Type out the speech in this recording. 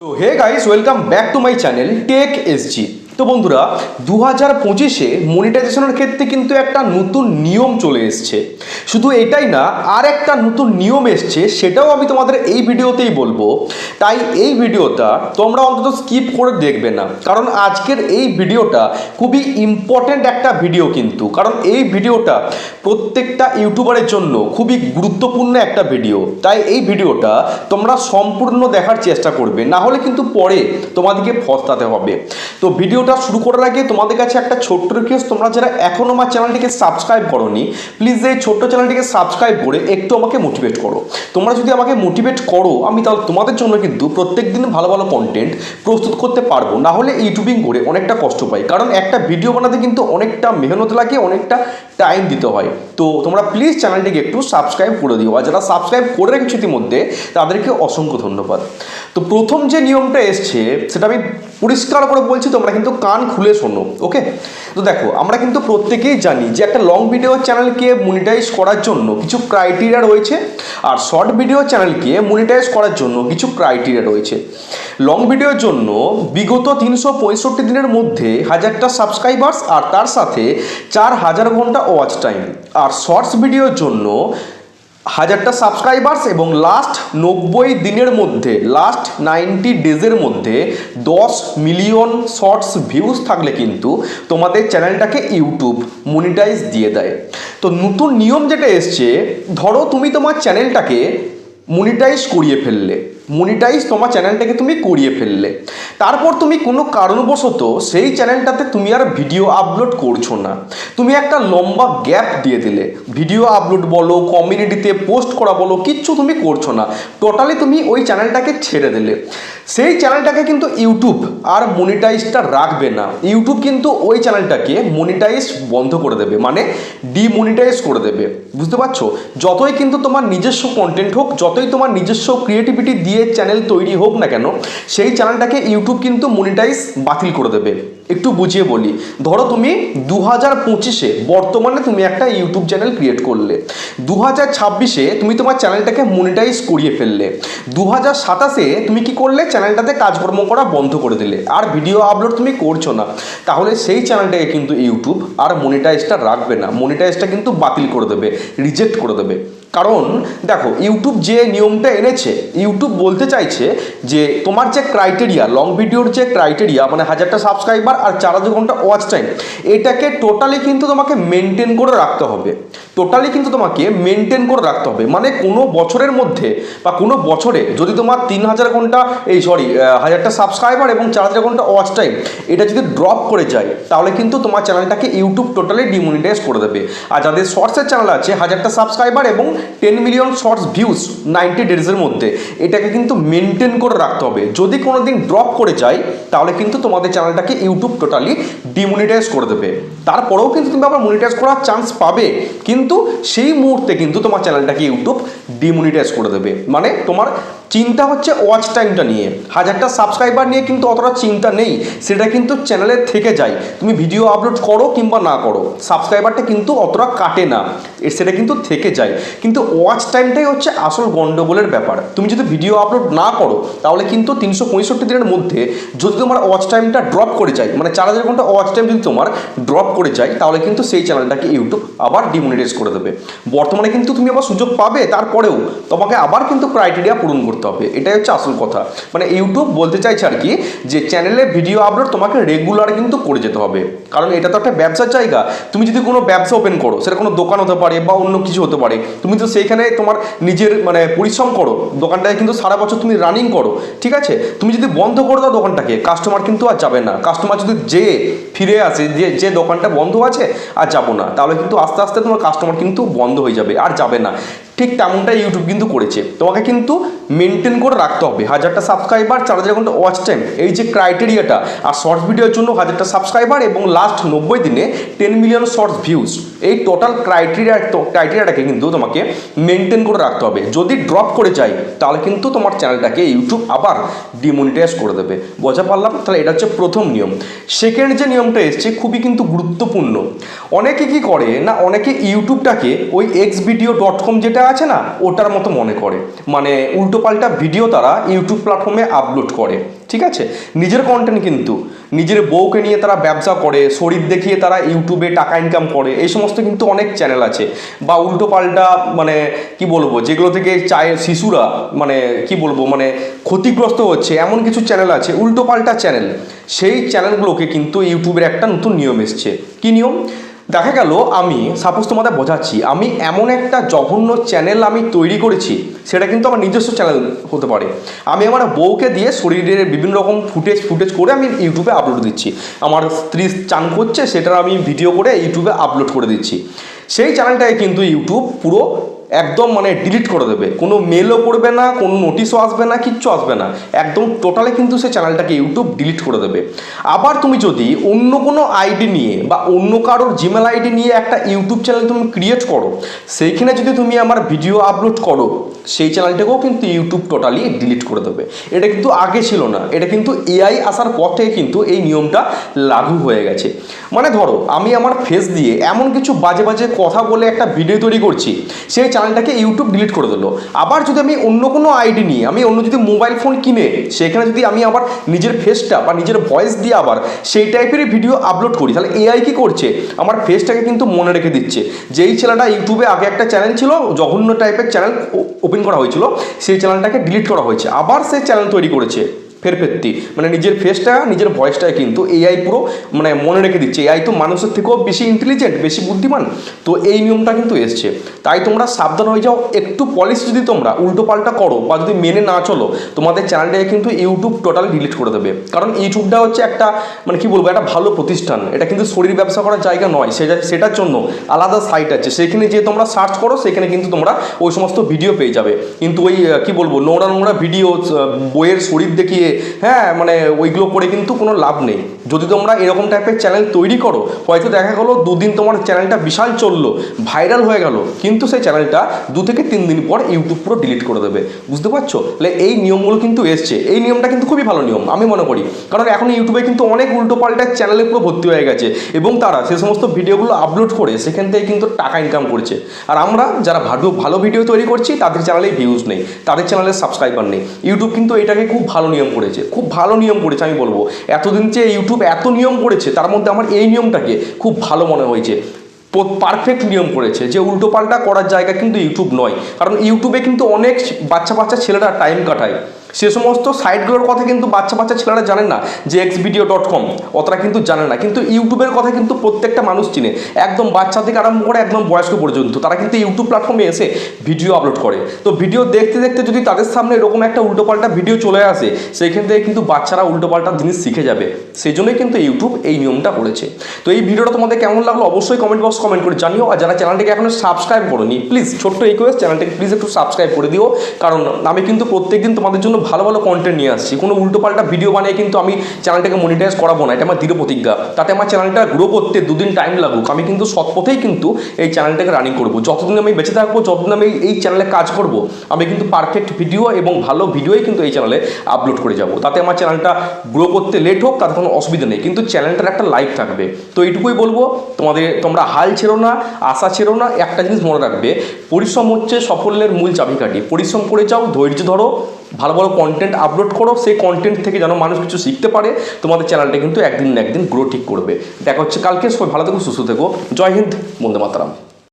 তো hey guys, welcome back to my channel tech SG. তো বন্ধুরা, 2025-এ মনিটাইজেশনের ক্ষেত্রে কিন্তু একটা নতুন নিয়ম চলে এসছে। শুধু এটাই না, আর একটা নতুন নিয়ম এসছে, সেটাও আমি তোমাদের এই ভিডিওতেই বলবো। তাই এই ভিডিওটা তোমরা অন্তত স্কিপ করে দেখবে না, কারণ আজকের এই ভিডিওটা খুবই ইম্পর্ট্যান্ট একটা ভিডিও কিন্তু। কারণ এই ভিডিওটা প্রত্যেকটা ইউটিউবারের জন্য খুবই গুরুত্বপূর্ণ একটা ভিডিও। তাই এই ভিডিওটা তোমরা সম্পূর্ণ দেখার চেষ্টা করবে, না হলে কিন্তু পরে তোমাদেরকে পস্তাতে হবে। তো ভিডিওটা শুরু করার আগে তোমাদের কাছে একটা ছোট্ট রিকোয়েস্ট, তোমরা যারা এখনো আমার চ্যানেলটিকে সাবস্ক্রাইব করোনি, প্লিজ এই ছোট্ট চ্যানেলটিকে সাবস্ক্রাইব করে একটু আমাকে মোটিভেট করো। তোমরা যদি আমাকে মোটিভেট করো, আমি তাহলে তোমাদের জন্য কিন্তু প্রত্যেকদিন ভালো ভালো কন্টেন্ট প্রস্তুত করতে পারবো। না হলে ইউটিউবিং করে অনেকটা কষ্ট পাই, কারণ একটা ভিডিও বানাতে কিন্তু অনেকটা মেহনত লাগে, অনেকটা টাইম দিতে হয়। তো তোমরা প্লিজ চ্যানেলটিকে একটু সাবস্ক্রাইব করে দিও, আর যারা সাবস্ক্রাইব করে রেখেছো ইতিমধ্যে তাদেরকে অসংখ্য ধন্যবাদ। তো প্রথম যে নিয়মটা এসছে সেটা আমি পরিষ্কার করে বলছি, তোমরা কিন্তু কান খুলে শোনো, ওকে? তো দেখো, আমরা কিন্তু প্রত্যেকেই জানি যে একটা লং ভিডিও চ্যানেলকে মনিটাইজ করার জন্য কিছু ক্রাইটেরিয়া রয়েছে, আর শর্ট ভিডিও চ্যানেলকে মনিটাইজ করার জন্য কিছু ক্রাইটেরিয়া রয়েছে। লং ভিডিওর জন্য বিগত 365 দিনের মধ্যে 1000টা সাবস্ক্রাইবার্স আর তার সাথে 4000 ঘন্টা ওয়াচ টাইম। আর শর্টস ভিডিওর জন্য 1000টা সাবস্ক্রাইবার্স এবং লাস্ট 90 দিনের মধ্যে, লাস্ট 90 ডেজের মধ্যে 10 মিলিয়ন শর্টস ভিউজ থাকলে কিন্তু তোমাদের চ্যানেলটাকে ইউটিউব মনিটাইজ দিয়ে দেয়। তো নতুন নিয়ম যেটা এসছে, ধরো তুমি তোমার চ্যানেলটাকে মনিটাইজ করিয়ে ফেললে, মনিটাইজ তোমার চ্যানেলটাকে তুমি করিয়ে ফেললে, তারপর তুমি কোনো কারণবশত সেই চ্যানেলটাতে তুমি আর ভিডিও আপলোড করছো না, তুমি একটা লম্বা গ্যাপ দিয়ে দিলে, ভিডিও আপলোড বলো, কমিউনিটিতে পোস্ট করা বলো, কিচ্ছু তুমি করছো না, টোটালি তুমি ওই চ্যানেলটাকে ছেড়ে দিলে। সেই চ্যানেলটাকে কিন্তু ইউটিউব আর মনিটাইজটা রাখবে না। ইউটিউব কিন্তু ওই চ্যানেলটাকে মনিটাইজ বন্ধ করে দেবে, মানে ডিমনিটাইজ করে দেবে। বুঝতে পারছো? যতই কিন্তু তোমার নিজস্ব কন্টেন্ট হোক, যতই তোমার নিজস্ব ক্রিয়েটিভিটি দিয়ে চ্যানেল তৈরি হোক না কেন, সেই চ্যানেলটাকে ইউটিউব কিন্তু মনিটাইজ বাতিল করে দেবে। একটু বুঝিয়ে বলি, ধরো তুমি 2025-এ বর্তমানে তুমি একটা ইউটিউব চ্যানেল ক্রিয়েট করলে, 2026-এ তুমি তোমার চ্যানেলটাকে মনিটাইজ করিয়ে ফেললে, 2027-এ তুমি কি করলে, চ্যানেলটাতে কাজকর্ম করা বন্ধ করে দিলে, আর ভিডিও আপলোড তুমি করছো না, তাহলে সেই চ্যানেলটাকে কিন্তু ইউটিউব আর মনিটাইজটা রাখবে না, মনিটাইজটা কিন্তু বাতিল করে দেবে, রিজেক্ট করে দেবে। কারণ দেখো, ইউটিউব যে নিয়মটা এনেছে, ইউটিউব বলতে চাইছে যে তোমার যে ক্রাইটেরিয়া, লং ভিডিওর যে ক্রাইটেরিয়া, মানে 1000টা সাবস্ক্রাইবার আর 4000 ঘন্টা ওয়াচ টাইম, এটাকে টোটালি কিন্তু তোমাকে মেনটেন করে রাখতে হবে, টোটালি কিন্তু তোমাকে মেনটেন করে রাখতে হবে। মানে কোনো বছরের মধ্যে বা কোনো বছরে যদি তোমার 3000 ঘন্টা 1000টা সাবস্ক্রাইবার এবং 4000 ঘন্টা ওয়াচ টাইম এটা যদি ড্রপ করে যায়, তাহলে কিন্তু তোমার চ্যানেলটাকে ইউটিউব টোটালি ডিমনিটাইজ করে দেবে। আর যাদের শর্টসের চ্যানেল আছে, 1000টা সাবস্ক্রাইবার এবং 10 মিলিয়ন শর্টস ভিউজ 90 ডেজের মধ্যে, এটাকে কিন্তু মেনটেন করে রাখতে হবে। যদি কোনো দিন ড্রপ করে যায়, তাহলে কিন্তু তোমাদের চ্যানেলটাকে ইউটিউব টোটালি ডিমনিটাইজ করে দেবে। তারপরেও কিন্তু তুমি আবার মনিটাইজ করার চান্স পাবে, কিন্তু সেই মুহূর্তে কিন্তু তোমার চ্যানেলটাকে ইউটিউব ডিমনিটাইজ করে দেবে। মানে তোমার চিন্তা হচ্ছে ওয়াচ টাইমটা নিয়ে, 1000টা সাবস্ক্রাইবার নিয়ে কিন্তু অতটা চিন্তা নেই, সেটা কিন্তু চ্যানেলে থেকে যায়। তুমি ভিডিও আপলোড করো কিংবা না করো, সাবস্ক্রাইবারটা কিন্তু অতটা কাটে না, সেটা কিন্তু থেকে যায়। কিন্তু ওয়াচ টাইমটাই হচ্ছে আসল গন্ডগোলের ব্যাপার। তুমি যদি ভিডিও আপলোড না করো, তাহলে কিন্তু 365 দিনের মধ্যে যদি তোমার ওয়াচ টাইমটা ড্রপ করে যায়, মানে 4000 ঘন্টা ওয়াচ টাইম যদি তোমার ড্রপ করে যায়, তাহলে কিন্তু সেই চ্যানেলটাকে ইউটিউব আবার ডিমনিটাইজ করে দেবে। বর্তমানে কিন্তু তুমি আবার সুযোগ পাবে, তারপরেও তোমাকে আবার কিন্তু ক্রাইটেরিয়া পূরণ করতে হবে, এটাই হচ্ছে আসল কথা। মানে ইউটিউব বলতে চাইছে আর কি, যে চ্যানেলে ভিডিও আপলোড তোমাকে রেগুলার কিন্তু করে যেতে হবে, কারণ এটা তো একটা ব্যবসার জায়গা। তুমি যদি কোনো ব্যবসা ওপেন করো, সেটা কোনো দোকান হতে পারে বা অন্য কিছু হতে পারে, তুমি তো সেইখানে তোমার নিজের মানে পরিশ্রম করো, দোকানটাকে কিন্তু সারা বছর তুমি রানিং করো, ঠিক আছে? তুমি যদি বন্ধ করে দাও দোকানটাকে, কাস্টমার কিন্তু আর যাবে না। কাস্টমার যদি ফিরে আসে যে দোকানটা বন্ধ আছে আর যাবো না, তাহলে কিন্তু আস্তে আস্তে তোমার কাস্টমার কিন্তু বন্ধ হয়ে যাবে, আর যাবে না। ঠিক তেমনটাই ইউটিউব কিন্তু করেছে। তোমাকে কিন্তু মেনটেন করে রাখতে হবে 1000টা সাবস্ক্রাইবার, 4000 ঘন্টা ওয়াচ টাইম, এই যে ক্রাইটেরিয়াটা। আর শর্টস ভিডিওর জন্য 1000টা সাবস্ক্রাইবার এবং লাস্ট 90 দিনে 10 মিলিয়ন শর্টস ভিউজ, এই টোটাল ক্রাইটেরিয়াটাকে কিন্তু তোমাকে মেনটেন করে রাখতে হবে। যদি ড্রপ করে যায়, তাহলে কিন্তু তোমার চ্যানেলটাকে ইউটিউব আবার ডিমনিটাইজ করে দেবে। বোঝা পারলাম? তাহলে এটা হচ্ছে প্রথম নিয়ম। সেকেন্ড যে নিয়মটা এসছে, খুবই কিন্তু গুরুত্বপূর্ণ। অনেকে কি করে না, অনেকে ইউটিউবটাকে ওই xvideo.com যেটা আছে না, ওটার মতো মনে করে, মানে উল্টোপাল্টা ভিডিও তারা ইউটিউব প্ল্যাটফর্মে আপলোড করে, ঠিক আছে। নিজের কন্টেন্ট কিন্তু নিজের বউকে নিয়ে তারা ব্যবসা করে, শরীর দেখিয়ে তারা ইউটিউবে টাকা ইনকাম করে, এই সমস্ত কিন্তু অনেক চ্যানেল আছে। বা উল্টোপাল্টা মানে কি বলবো, যেগুলো থেকে চায় শিশুরা মানে কি বলবো মানে ক্ষতিগ্রস্ত হচ্ছে, এমন কিছু চ্যানেল আছে উল্টোপাল্টা চ্যানেল। সেই চ্যানেলগুলোকে কিন্তু ইউটিউবের একটা নতুন নিয়ম এসছে। কি নিয়ম? দেখা গেল আমি সাপোজ তোমাদের বোঝাচ্ছি, আমি এমন একটা জঘন্য চ্যানেল আমি তৈরি করেছি, সেটা কিন্তু আমার নিজস্ব চ্যানেল হতে পারে। আমি আমার বউকে দিয়ে শরীরের বিভিন্ন রকম ফুটেজ করে আমি ইউটিউবে আপলোড দিচ্ছি। আমার স্ত্রী চান করছে, সেটা আমি ভিডিও করে ইউটিউবে আপলোড করে দিচ্ছি। সেই চ্যানেলটাকে কিন্তু ইউটিউব পুরো একদম মানে ডিলিট করে দেবে, কোনো মেলও করবে না, কোনো নোটিশও আসবে না, কিচ্ছু আসবে না, একদম টোটালি কিন্তু সেই চ্যানেলটাকে ইউটিউব ডিলিট করে দেবে। আবার তুমি যদি অন্য কোনো আইডি নিয়ে বা অন্য কারোর জিমেল আইডি নিয়ে একটা ইউটিউব চ্যানেল তুমি ক্রিয়েট করো, সেইখানে যদি তুমি আমার ভিডিও আপলোড করো, সেই চ্যানেলটাকেও কিন্তু ইউটিউব টোটালি ডিলিট করে দেবে। এটা কিন্তু আগে ছিল না, এটা কিন্তু এআই আসার পর থেকে কিন্তু এই নিয়মটা লাগু হয়ে গেছে। মানে ধরো আমি আমার ফেস দিয়ে এমন কিছু বাজে বাজে কথা বলে একটা ভিডিও তৈরি করছি, সেই চ্যানেলটাকে ইউটিউব ডিলিট করে দিল। আবার যদি আমি অন্য কোনো আইডি নিয়ে, আমি অন্য যদি মোবাইল ফোন কিনে সেখানে যদি আমি আবার নিজের ফেসটা বা নিজের ভয়েস দিয়ে আবার সেই টাইপেরই ভিডিও আপলোড করি, তাহলে এআই কি করছে, আমার ফেসটাকে কিন্তু মনে রেখে দিচ্ছে। যেই ছেলেটা ইউটিউবে আগে একটা চ্যানেল ছিল, জঘন্য টাইপের চ্যানেল ওপেন করা হয়েছিল, সেই চ্যানেলটাকে ডিলিট করা হয়েছে, আবার সেই চ্যানেল তৈরি করেছে ফেরফেরতি, মানে নিজের ফেসটা নিজের ভয়েসটাকে কিন্তু এআই পুরো মানে মনে রেখে দিচ্ছে। এআই তো মানুষের থেকেও বেশি ইন্টেলিজেন্ট, বেশি বুদ্ধিমান, তো এই নিয়মটা কিন্তু এসছে। তাই তোমরা সাবধান হয়ে যাও, একটু পলিসি যদি তোমরা উল্টোপাল্টা করো বা যদি মেনে না চলো, তোমাদের চ্যানেলটাকে কিন্তু ইউটিউব টোটালি ডিলিট করে দেবে। কারণ ইউটিউবটা হচ্ছে একটা মানে কি বলবো, একটা ভালো প্রতিষ্ঠান, এটা কিন্তু শরীর ব্যবসা করার জায়গা নয়, সেটার জন্য আলাদা সাইট আছে, সেখানে যে তোমরা সার্চ করো সেখানে কিন্তু তোমরা ওই সমস্ত ভিডিও পেয়ে যাবে। কিন্তু ওই কি বলবো নোংরা নোংরা ভিডিও, বইয়ের শরীর দেখিয়ে, হ্যাঁ মানে ওইগুলো করে কিন্তু কোনো লাভ নেই। যদি তোমরা এরকম টাইপের চ্যানেল তৈরি করো, হয়তো দেখা গেলো দুদিন তোমার চ্যানেলটা বিশাল চললো, ভাইরাল হয়ে গেল, কিন্তু সেই চ্যানেলটা 2 থেকে 3 দিন পর ইউটিউব পুরো ডিলিট করে দেবে। বুঝতে পারছো? তাহলে এই নিয়মগুলো কিন্তু এসছে, এই নিয়মটা কিন্তু খুবই ভালো নিয়ম আমি মনে করি। কারণ এখন ইউটিউবে কিন্তু অনেক উল্টোপাল্টা চ্যানেলে পুরো ভর্তি হয়ে গেছে, এবং তারা সে সমস্ত ভিডিওগুলো আপলোড করে সেখান থেকে কিন্তু টাকা ইনকাম করছে। আর আমরা যারা ভালো ভিডিও তৈরি করছি, তাদের চ্যানেলে ভিউজ নেই, তাদের চ্যানেলে সাবস্ক্রাইবার নেই। ইউটিউব কিন্তু এটাকে খুব ভালো নিয়ম করেছে, খুব ভালো নিয়ম করেছে আমি বলবো। এতদিন যে ইউটিউব এত নিয়ম করেছে, তার মধ্যে আমার এই নিয়মটাকে খুব ভালো মনে হয়েছে, পারফেক্ট নিয়ম করেছে, যে উল্টোপাল্টা করার জায়গা কিন্তু ইউটিউব নয়। কারণ ইউটিউবে কিন্তু অনেক বাচ্চা ছেলেরা টাইম কাটায়, সে সমস্ত সাইটগুলোর কথা কিন্তু বাচ্চা ছেলেরা জানে না, যে xvideo.com অতটা কিন্তু জানে না, কিন্তু ইউটিউবের কথা কিন্তু প্রত্যেকটা মানুষ চিনে, একদম বাচ্চা থেকে আরম্ভ করে একদম বয়স্ক পর্যন্ত, তারা কিন্তু ইউটিউব প্ল্যাটফর্মে এসে ভিডিও আপলোড করে। তো ভিডিও দেখতে দেখতে যদি তাদের সামনে এরকম একটা উল্টোপাল্টা ভিডিও চলে আসে, সেইখান থেকে কিন্তু বাচ্চারা উল্টোপাল্টা জিনিস শিখে যাবে। সেই জন্যই কিন্তু ইউটিউব এই নিয়মটা করেছে। তো এই ভিডিওটা তোমাদের কেমন লাগলো অবশ্যই কমেন্ট বক্স কমেন্ট করে জানিও। আর যারা চ্যানেলটাকে এখনো সাবস্ক্রাইব করোনি, প্লিজ ছোট্ট রিকোয়েস্ট, চ্যানেলটাকে প্লিজ একটু সাবস্ক্রাইব করে দিও। কারণ আমি কিন্তু প্রত্যেকদিন তোমাদের জন্য ভালো ভালো কন্টেন্ট নিয়ে আসছি, কোনো উল্টোপাল্টা ভিডিও বানিয়ে কিন্তু আমি চ্যানেলটাকে মনিটাইজ করাবো না, এটা আমার দৃঢ় প্রতিজ্ঞা। তাতে আমার চ্যানেলটা গ্রো করতে 2 দিন টাইম লাগুক, আমি কিন্তু সৎ পথেই কিন্তু এই চ্যানেলটাকে রানিং করবো। যতদিন আমি বেঁচে থাকবো, যতদিন আমি এই চ্যানেলে কাজ করব, আমি কিন্তু পারফেক্ট ভিডিও এবং ভালো ভিডিওই কিন্তু এই চ্যানেলে আপলোড করে যাব। তাতে আমার চ্যানেলটা গ্রো করতে লেট হোক, তাতে কোনো অসুবিধা নেই, কিন্তু চ্যানেলটার একটা লাইফ থাকবে। তো এইটুকুই বলবো, তোমরা হাল ছেড়ো না, আশা ছেড়ো না। একটা জিনিস মনে রাখবে, পরিশ্রম হচ্ছে সাফল্যের মূল চাবিকাঠি। পরিশ্রম করে যাও, ধৈর্য ধরো, ভালো ভালো কন্টেন্ট আপলোড করো, সেই কন্টেন্ট থেকে যেন মানুষ কিছু শিখতে পারে, তোমাদের চ্যানেলটা কিন্তু একদিন না একদিন গ্রো ঠিক করবে। দেখা হচ্ছে কালকে, সবাই ভালো থেকো, সুস্থ থেকো। জয় হিন্দ, বন্দে মাতরম।